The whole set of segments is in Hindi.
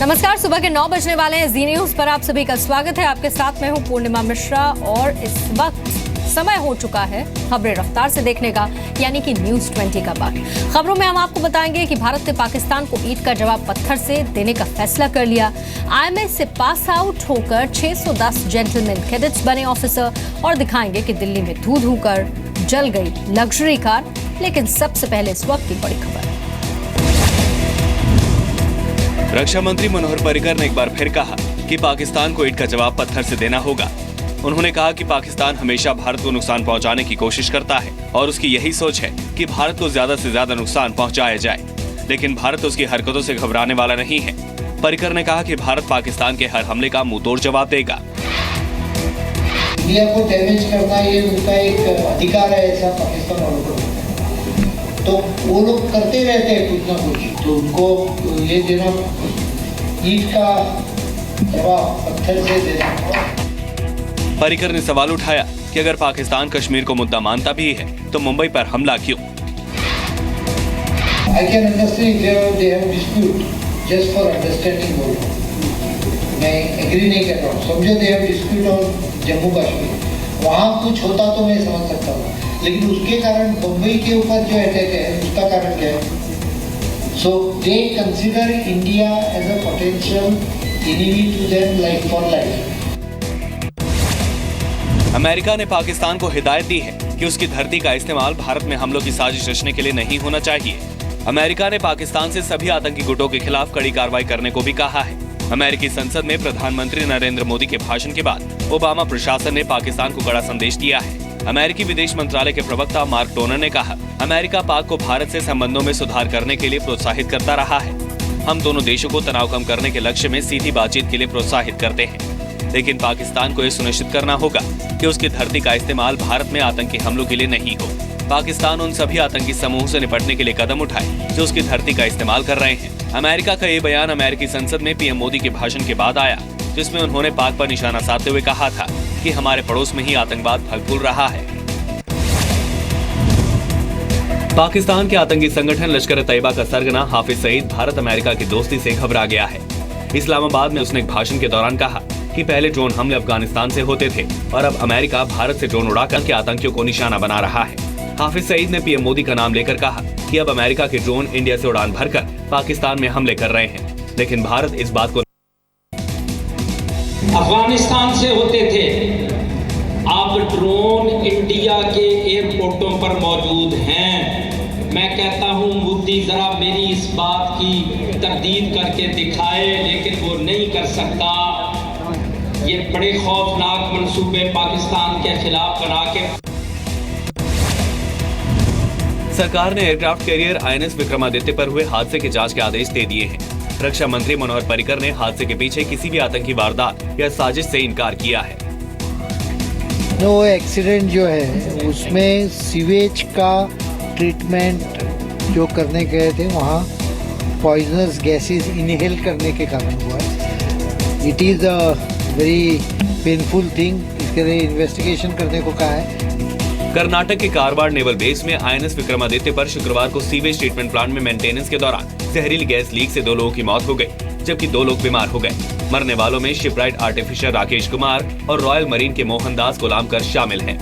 नमस्कार, सुबह के 9 बजने वाले हैं। जी न्यूज पर आप सभी का स्वागत है। आपके साथ मैं हूं पूर्णिमा मिश्रा और इस वक्त समय हो चुका है खबरें रफ्तार से देखने का, यानी कि न्यूज 20 का वक्त। खबरों में हम आपको बताएंगे कि भारत ने पाकिस्तान को ईंट का जवाब पत्थर से देने का फैसला कर लिया। IMA से पास आउट होकर 610 जेंटलमैन कैडेट्स बने ऑफिसर, और दिखाएंगे कि दिल्ली में धू धू कर जल गई लग्जरी कार। लेकिन सबसे पहले इस वक्त की बड़ी खबर। रक्षा मंत्री मनोहर पर्रिकर ने एक बार फिर कहा कि पाकिस्तान को ईंट का जवाब पत्थर से देना होगा। उन्होंने कहा कि पाकिस्तान हमेशा भारत को नुकसान पहुंचाने की कोशिश करता है और उसकी यही सोच है कि भारत को ज्यादा से ज्यादा नुकसान पहुंचाया जाए, लेकिन भारत उसकी हरकतों से घबराने वाला नहीं है। पर्रिकर ने कहा कि भारत पाकिस्तान के हर हमले का मुंहतोड़ जवाब देगा। इंडिया को डैमेज करना ये उनका एक अधिकार है, ऐसा पाकिस्तान वालों को, तो वो लोग करते रहते हैं कुछ ना कुछ, तो उनको ये देना, ईंट का जवाब पत्थर से देना। पर्रिकर ने सवाल उठाया कि अगर पाकिस्तान कश्मीर को मुद्दा मानता भी है तो मुंबई पर हमला क्यों? I can understand they have dispute just for understanding बोलो, मैं एग्री नहीं कर रहा हूँ। समझो they have dispute on Jammu Kashmir, वहाँ कुछ होता तो मैं समझ सकता हूँ, लेकिन उसके कारण मुंबई के ऊपर जो अटैक है उसका कारण क्या है? So they consider India as a potential enemy to them, like for life. America ने पाकिस्तान को हिदायत दी है कि उसकी धरती का इस्तेमाल भारत में हमलों की साजिश रचने के लिए नहीं होना चाहिए। अमेरिका ने पाकिस्तान से सभी आतंकी गुटों के खिलाफ कड़ी कार्रवाई करने को भी कहा है। अमेरिकी संसद में प्रधानमंत्री नरेंद्र मोदी के भाषण के बाद ओबामा प्रशासन ने पाकिस्तान को कड़ा संदेश दिया है। अमेरिकी विदेश मंत्रालय के प्रवक्ता मार्क टोनर ने कहा, अमेरिका पाक को भारत से संबंधों में सुधार करने के लिए प्रोत्साहित करता रहा है। हम दोनों देशों को तनाव कम करने के लक्ष्य में सीधी बातचीत के लिए प्रोत्साहित करते हैं, लेकिन पाकिस्तान को यह सुनिश्चित करना होगा कि उसकी धरती का इस्तेमाल भारत में आतंकी हमलों के लिए नहीं हो। पाकिस्तान उन सभी आतंकी समूहों से निपटने के लिए कदम उठाए जो उसकी धरती का इस्तेमाल कर रहे हैं। अमेरिका का ये बयान अमेरिकी संसद में पीएम मोदी के भाषण के बाद आया, जिसमें उन्होंने पाक पर निशाना साधते हुए कहा था कि हमारे पड़ोस में ही आतंकवाद फल फूल रहा है। पाकिस्तान के आतंकी संगठन लश्कर तैयबा का सरगना हाफिज सईद भारत अमेरिका की दोस्ती से घबरा गया है। इस्लामाबाद में उसने एक भाषण के दौरान कहा कि पहले ड्रोन हमले अफगानिस्तान से होते थे और अब अमेरिका भारत से ड्रोन उड़ाकर के आतंकियों को निशाना बना रहा है। हाफिज सईद ने पीएम मोदी का नाम लेकर कहा कि अब अमेरिका के ड्रोन इंडिया से उड़ान भरकर पाकिस्तान में हमले कर रहे हैं, लेकिन भारत इस बात को अफगानिस्तान से होते थे, अब ड्रोन इंडिया के एयरपोर्टों पर मौजूद हैं। मैं कहता हूं मोदी जरा मेरी इस बात की तरदीद करके दिखाए, लेकिन वो नहीं कर सकता। ये बड़े खौफनाक मंसूबे पाकिस्तान के खिलाफ बना के सरकार ने एयरक्राफ्ट कैरियर INS विक्रमादित्य पर हुए हादसे की जांच के आदेश दे दिए हैं। रक्षा मंत्री मनोहर पर्रिकर ने हादसे के पीछे किसी भी आतंकी वारदात या साजिश से इनकार किया है। वो एक्सीडेंट जो है उसमें सीवेज का ट्रीटमेंट जो करने गए थे, वहाँ पॉइजनस गैसेस इनहेल करने के कारण हुआ है। It is a very painful thing. इसके लिए इन्वेस्टिगेशन करने को कहा है। कर्नाटक के कारवाड़ नेवल बेस में INS विक्रमादित्य पर शुक्रवार को सीवेज ट्रीटमेंट प्लांट में मेंटेनेंस के दौरान जहरीली गैस लीक से 2 लोगों की मौत हो गई, जबकि 2 लोग बीमार हो गए। मरने वालों में शिपराइट आर्टिफिशियल राकेश कुमार और रॉयल मरीन के मोहनदास गुलामकर शामिल हैं।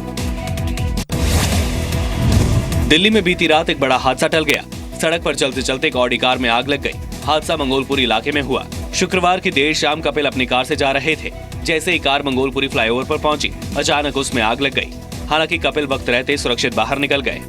दिल्ली में बीती रात एक बड़ा हादसा टल गया। सड़क पर चलते चलते एक ऑडी कार में आग लग गई। हादसा मंगोलपुरी इलाके में हुआ। शुक्रवार की देर शाम कपिल अपनी कार से जा रहे थे। जैसे ही कार मंगोलपुरी फ्लाईओवर पर पहुंची, अचानक उसमें आग लग गई। हालांकि कपिल वक्त रहते सुरक्षित बाहर निकल गए।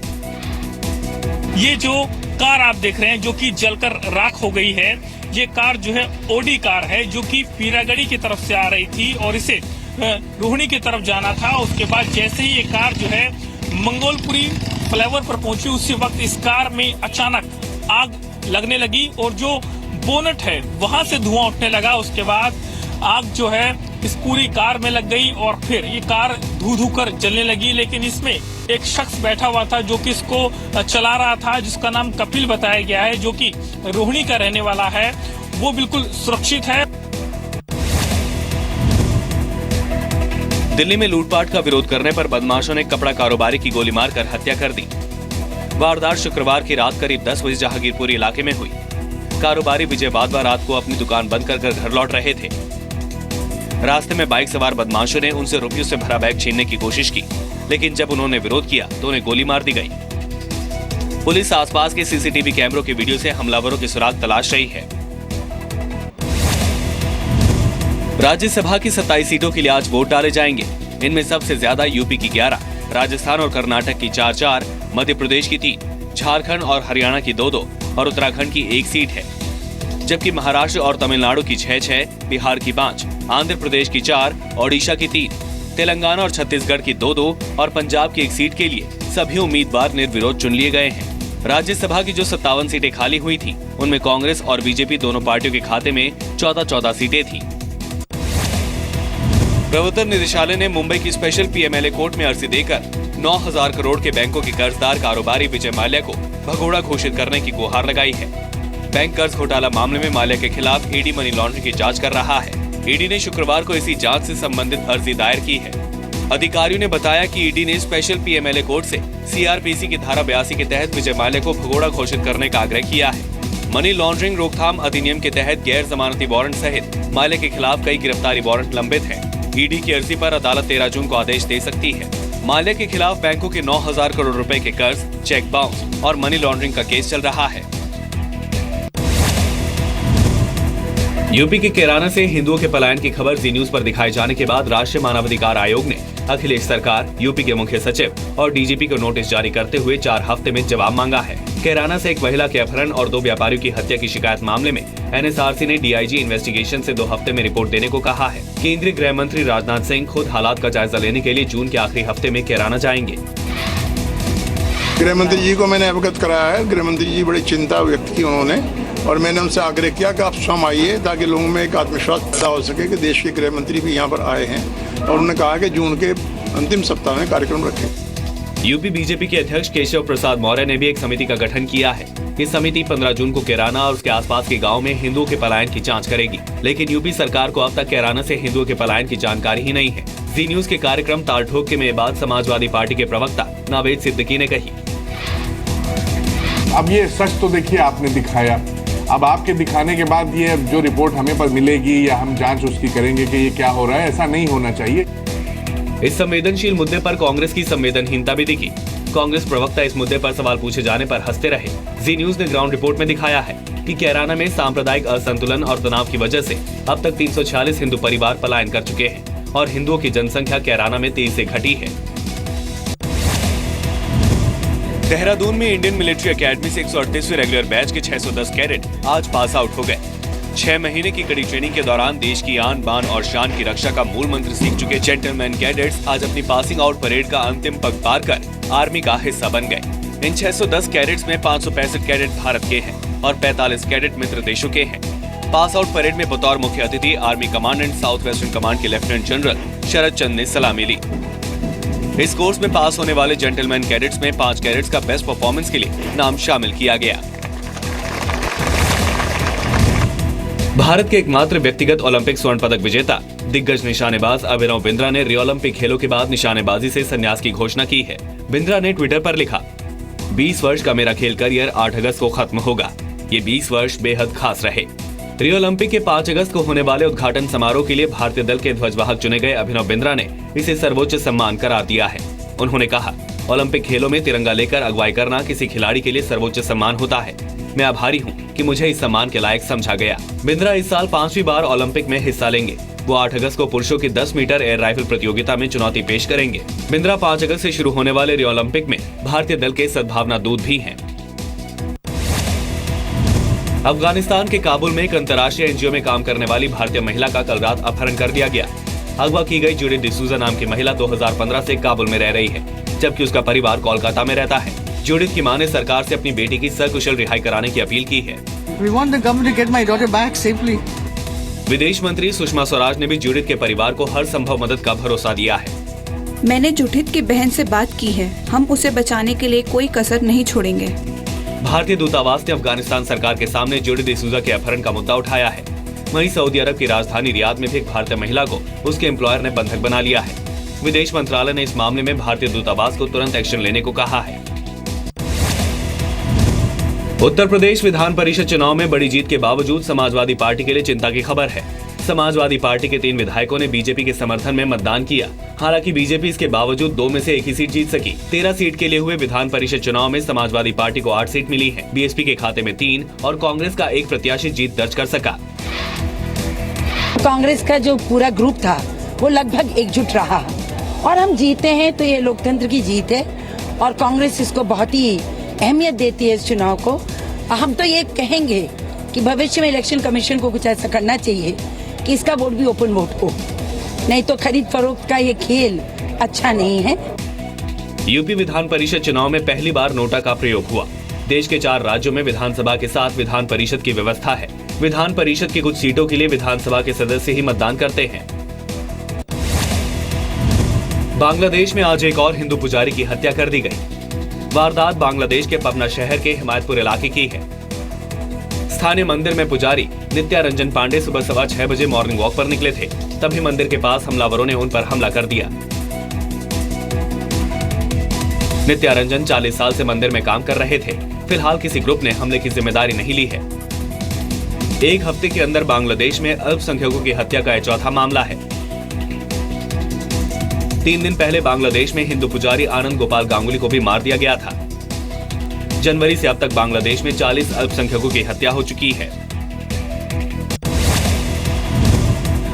ये जो कार आप देख रहे हैं जो कि जलकर राख हो गई है, ये कार जो है ओडी कार है, जो कि पीरागढ़ी की तरफ से आ रही थी और इसे रोहिणी की तरफ जाना था। उसके बाद जैसे ही ये कार जो है मंगोलपुरी फ्लाईओवर पर पहुंची, उसी वक्त इस कार में अचानक आग लगने लगी और जो बोनट है वहां से धुआं उठने लगा। उसके बाद आग जो है इस पूरी कार में लग गई और फिर ये कार धू धू कर जलने लगी। लेकिन इसमें एक शख्स बैठा हुआ था जो कि इसको चला रहा था, जिसका नाम कपिल बताया गया है, जो कि रोहिणी का रहने वाला है। वो बिल्कुल सुरक्षित है। दिल्ली में लूटपाट का विरोध करने पर बदमाशों ने कपड़ा कारोबारी की गोली मारकर हत्या कर दी। वारदात शुक्रवार की रात करीब 10 बजे जहांगीरपुरी इलाके में हुई। कारोबारी विजय वाधवा रात को अपनी दुकान बंद कर घर लौट रहे थे। रास्ते में बाइक सवार बदमाशों ने उनसे रुपयों से भरा बैग छीनने की कोशिश की, लेकिन जब उन्होंने विरोध किया तो उन्हें गोली मार दी गई। पुलिस आसपास के सीसीटीवी कैमरों के वीडियो से हमलावरों की सुराग तलाश रही है। राज्यसभा की 27 सीटों के लिए आज वोट डाले जाएंगे। इनमें सबसे ज्यादा यूपी की 11, राजस्थान और कर्नाटक की 4-4, मध्य प्रदेश की 3, झारखंड और हरियाणा की 2-2 और उत्तराखंड की 1 सीट है, जबकि महाराष्ट्र और तमिलनाडु की 6-6, बिहार की 5, आंध्र प्रदेश की 4, ओडिशा की 3, तेलंगाना और छत्तीसगढ़ की 2-2 और पंजाब की 1 सीट के लिए सभी उम्मीदवार निर्विरोध चुन लिए गए हैं। राज्यसभा की जो 57 सीटें खाली हुई थी, उनमें कांग्रेस और बीजेपी दोनों पार्टियों के खाते में 14-14 सीटें थी। प्रवर्तन निदेशालय ने मुंबई की स्पेशल पीएमएलए कोर्ट में अर्जी देकर 9,000 करोड़ के बैंकों के कर्जदार कारोबारी विजय माल्या को भगोड़ा घोषित करने की गुहार लगाई है। बैंक कर्ज घोटाला मामले में माल्या के खिलाफ ईडी मनी लॉन्ड्रिंग की जांच कर रहा है। ईडी ने शुक्रवार को इसी जांच से संबंधित अर्जी दायर की है। अधिकारियों ने बताया कि ईडी ने स्पेशल पीएमएलए कोर्ट से सीआरपीसी की धारा 82 के तहत विजय माल्या को भगोड़ा घोषित करने का आग्रह किया है। मनी लॉन्ड्रिंग रोकथाम अधिनियम के तहत गैर जमानती वारंट सहित माल्या के खिलाफ कई गिरफ्तारी वारंट लंबित हैं। ईडी की अर्जी पर अदालत 13 जून को आदेश दे सकती है। माल्या के खिलाफ बैंकों के 9,000 करोड़ रुपए के कर्ज, चेक बाउंस और मनी लॉन्ड्रिंग का केस चल रहा है। यूपी के कैराना से हिंदुओं के पलायन की खबर जी न्यूज पर दिखाए जाने के बाद राष्ट्रीय मानवाधिकार आयोग ने अखिलेश सरकार, यूपी के मुख्य सचिव और डीजीपी को नोटिस जारी करते हुए 4 हफ्ते में जवाब मांगा है। कैराना से एक महिला के अपहरण और 2 व्यापारियों की हत्या की शिकायत मामले में एनएसआरसी ने डीआईजी इन्वेस्टिगेशन से 2 हफ्ते में रिपोर्ट देने को कहा है। केंद्रीय गृह मंत्री राजनाथ सिंह खुद हालात का जायजा लेने के लिए जून के आखिरी हफ्ते में कैराना जाएंगे। गृह मंत्री जी को मैंने अवगत कराया है। गृह मंत्री जी बड़ी चिंता व्यक्त की उन्होंने, और मैंने उनसे आग्रह किया कि आप स्वयं आइए ताकि लोगों में एक आत्मविश्वास पैदा हो सके कि देश के गृह मंत्री भी यहाँ पर आए हैं, और उन्होंने कहा कि जून के अंतिम सप्ताह में कार्यक्रम रखें। यूपी बीजेपी के अध्यक्ष केशव प्रसाद मौर्य ने भी एक समिति का गठन किया है। इस समिति 15 जून को कैराना और उसके आसपास के गांव में हिंदुओं के पलायन की जांच करेगी, लेकिन यूपी सरकार को अब तक कैराना से हिंदुओं के पलायन की जानकारी ही नहीं है। जी न्यूज के कार्यक्रम ताल ठोक में बात समाजवादी पार्टी के प्रवक्ता नावेद सिद्दीकी ने कही। अब ये सच तो देखिए आपने दिखाया, अब आपके दिखाने के बाद ये जो रिपोर्ट हमें पर मिलेगी या हम जांच उसकी करेंगे कि ये क्या हो रहा है, ऐसा नहीं होना चाहिए। इस संवेदनशील मुद्दे पर कांग्रेस की संवेदनहीनता भी दिखी। कांग्रेस प्रवक्ता इस मुद्दे पर सवाल पूछे जाने पर हंसते रहे। जी न्यूज ने ग्राउंड रिपोर्ट में दिखाया है कि कैराना में सांप्रदायिक असंतुलन और तनाव की वजह से अब तक 346 हिंदू परिवार पलायन कर चुके हैं और हिंदुओं की जनसंख्या कैराना में 23 से घटी है। देहरादून में इंडियन मिलिट्री एकेडमी से 138वें रेगुलर बैच के 610 कैडेट आज पास आउट हो गए। 6 महीने की कड़ी ट्रेनिंग के दौरान देश की आन बान और शान की रक्षा का मूल मंत्र सीख चुके जेंटलमैन कैडेट्स आज अपनी पासिंग आउट परेड का अंतिम पग पार कर आर्मी का हिस्सा बन गए। इन 610 कैडेट्स में 565 कैडेट भारत के हैं और 45 कैडेट मित्र देशों के हैं। पास आउट परेड में बतौर मुख्य अतिथि army commandant south western command के लेफ्टिनेंट जनरल शरद चंद ने सलामी ली। इस कोर्स में पास होने वाले जेंटलमैन कैडेट्स में 5 कैडेट्स का बेस्ट परफॉर्मेंस के लिए नाम शामिल किया गया। भारत के एकमात्र व्यक्तिगत ओलंपिक स्वर्ण पदक विजेता दिग्गज निशानेबाज अभिनव बिंद्रा ने रियो ओलंपिक खेलों के बाद निशानेबाजी से संन्यास की घोषणा की है। बिंद्रा ने ट्विटर पर लिखा, 20 वर्ष का मेरा खेल करियर 8 अगस्त को खत्म होगा। ये 20 वर्ष बेहद खास रहे। रियो ओलंपिक के 5 अगस्त को होने वाले उद्घाटन समारोह के लिए भारतीय दल के ध्वजवाहक चुने गए अभिनव बिंद्रा ने इसे सर्वोच्च सम्मान करार दिया है। उन्होंने कहा, ओलंपिक खेलों में तिरंगा लेकर अगुवाई करना किसी खिलाड़ी के लिए सर्वोच्च सम्मान होता है। मैं आभारी हूँ कि मुझे इस सम्मान के लायक समझा गया। बिंद्रा इस साल 5वीं बार ओलंपिक में हिस्सा लेंगे। वो 8 अगस्त को पुरुषों की 10 मीटर एयर राइफल प्रतियोगिता में चुनौती पेश करेंगे। बिंद्रा 5 अगस्त से शुरू होने वाले रियो ओलंपिक में भारतीय दल के सद्भावना दूत भी हैं। अफगानिस्तान के काबुल में एक अंतर्राष्ट्रीय एनजीओ में काम करने वाली भारतीय महिला का कल रात अपहरण कर दिया गया। अगवा की गई जूडिथ डिसूजा नाम की महिला 2015 से काबुल में रह रही है, जबकि उसका परिवार कोलकाता में रहता है। जूडिथ की मां ने सरकार से अपनी बेटी की सकुशल रिहाई कराने की अपील की है। We want the government to get my daughter back safely. विदेश मंत्री सुषमा स्वराज ने भी जूडिथ के परिवार को हर संभव मदद का भरोसा दिया है। मैंने जूडिथ की बहन से बात की है, हम उसे बचाने के लिए कोई कसर नहीं छोड़ेंगे। भारतीय दूतावास ने अफगानिस्तान सरकार के सामने जूडिथ डिसूजा के अपहरण का मुद्दा उठाया है। वहीं सऊदी अरब की राजधानी रियाद में भी एक भारतीय महिला को उसके एम्प्लॉयर ने बंधक बना लिया है। विदेश मंत्रालय ने इस मामले में भारतीय दूतावास को तुरंत एक्शन लेने को कहा है। उत्तर प्रदेश विधान परिषद चुनाव में बड़ी जीत के बावजूद समाजवादी पार्टी के लिए चिंता की खबर है। समाजवादी पार्टी के 3 विधायकों ने बीजेपी के समर्थन में मतदान किया। हालांकि बीजेपी इसके बावजूद 2 में से एक ही सीट जीत सकी। 13 सीट के लिए हुए विधान परिषद चुनाव में समाजवादी पार्टी को 8 सीट मिली है। बीएसपी के खाते में 3 और कांग्रेस का 1 प्रत्याशी जीत दर्ज कर सका। कांग्रेस का जो पूरा ग्रुप था वो लगभग एकजुट रहा और हम जीते हैं, तो ये लोकतंत्र की जीत है और कांग्रेस इसको बहुत ही अहमियत देती है इस चुनाव को। हम तो ये कहेंगे कि भविष्य में इलेक्शन कमीशन को कुछ ऐसा करना चाहिए कि इसका वोट भी ओपन वोट हो, नहीं तो खरीद फरोख्त का ये खेल अच्छा नहीं है। यूपी विधान परिषद चुनाव में पहली बार नोटा का प्रयोग हुआ। देश के 4 राज्यों में विधानसभा के साथ विधान परिषद की व्यवस्था है। विधान परिषद की कुछ सीटों के लिए विधानसभा के सदस्य ही मतदान करते हैं। बांग्लादेश में आज एक और हिंदू पुजारी की हत्या कर दी गई। वारदात बांग्लादेश के पबना शहर के हिमायतपुर इलाके की है। स्थानीय मंदिर में पुजारी नित्यारंजन पांडे सुबह 6:15 बजे मॉर्निंग वॉक पर निकले थे, तभी मंदिर के पास हमलावरों ने उन पर हमला कर दिया। नित्यारंजन 40 साल से मंदिर में काम कर रहे थे। फिलहाल किसी ग्रुप ने हमले की जिम्मेदारी नहीं ली है। एक हफ्ते के अंदर बांग्लादेश में अल्पसंख्यकों की हत्या का यह चौथा मामला है। 3 दिन पहले बांग्लादेश में हिंदू पुजारी आनंद गोपाल गांगुली को भी मार दिया गया था। जनवरी से अब तक बांग्लादेश में 40 अल्पसंख्यकों की हत्या हो चुकी है।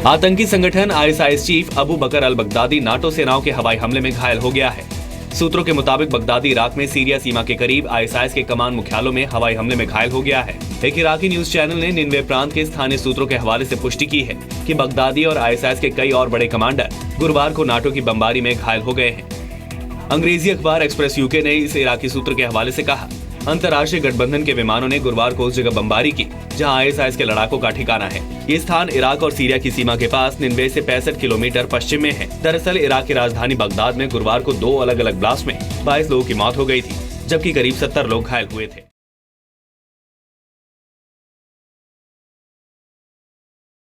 आतंकी संगठन आईएसआईएस चीफ अबू बकर अल बगदादी नाटो सेनाओं के हवाई हमले में घायल हो गया है। सूत्रों के मुताबिक बगदादी इराक में सीरिया सीमा के करीब आईएसआईएस के कमान मुख्यालयों में हवाई हमले में घायल हो गया है। एक इराकी न्यूज चैनल ने निनवे प्रांत के स्थानीय सूत्रों के हवाले से पुष्टि की है कि बगदादी और आईएसआईएस के कई और बड़े कमांडर गुरुवार को नाटो की बमबारी में घायल हो गए हैं। अंग्रेजी अखबार एक्सप्रेस यूके ने इस इराकी सूत्र के हवाले से कहा, अंतर्राष्ट्रीय गठबंधन के विमानों ने गुरुवार को उस जगह बमबारी की जहां आईएसआईएस के लड़ाकों का ठिकाना है। ये स्थान इराक और सीरिया की सीमा के पास निनवे से 65 किलोमीटर पश्चिम में है। दरअसल इराक की राजधानी बगदाद में गुरुवार को 2 अलग अलग ब्लास्ट में 22 लोगों की मौत हो गई थी, जबकि करीब 70 लोग घायल हुए थे।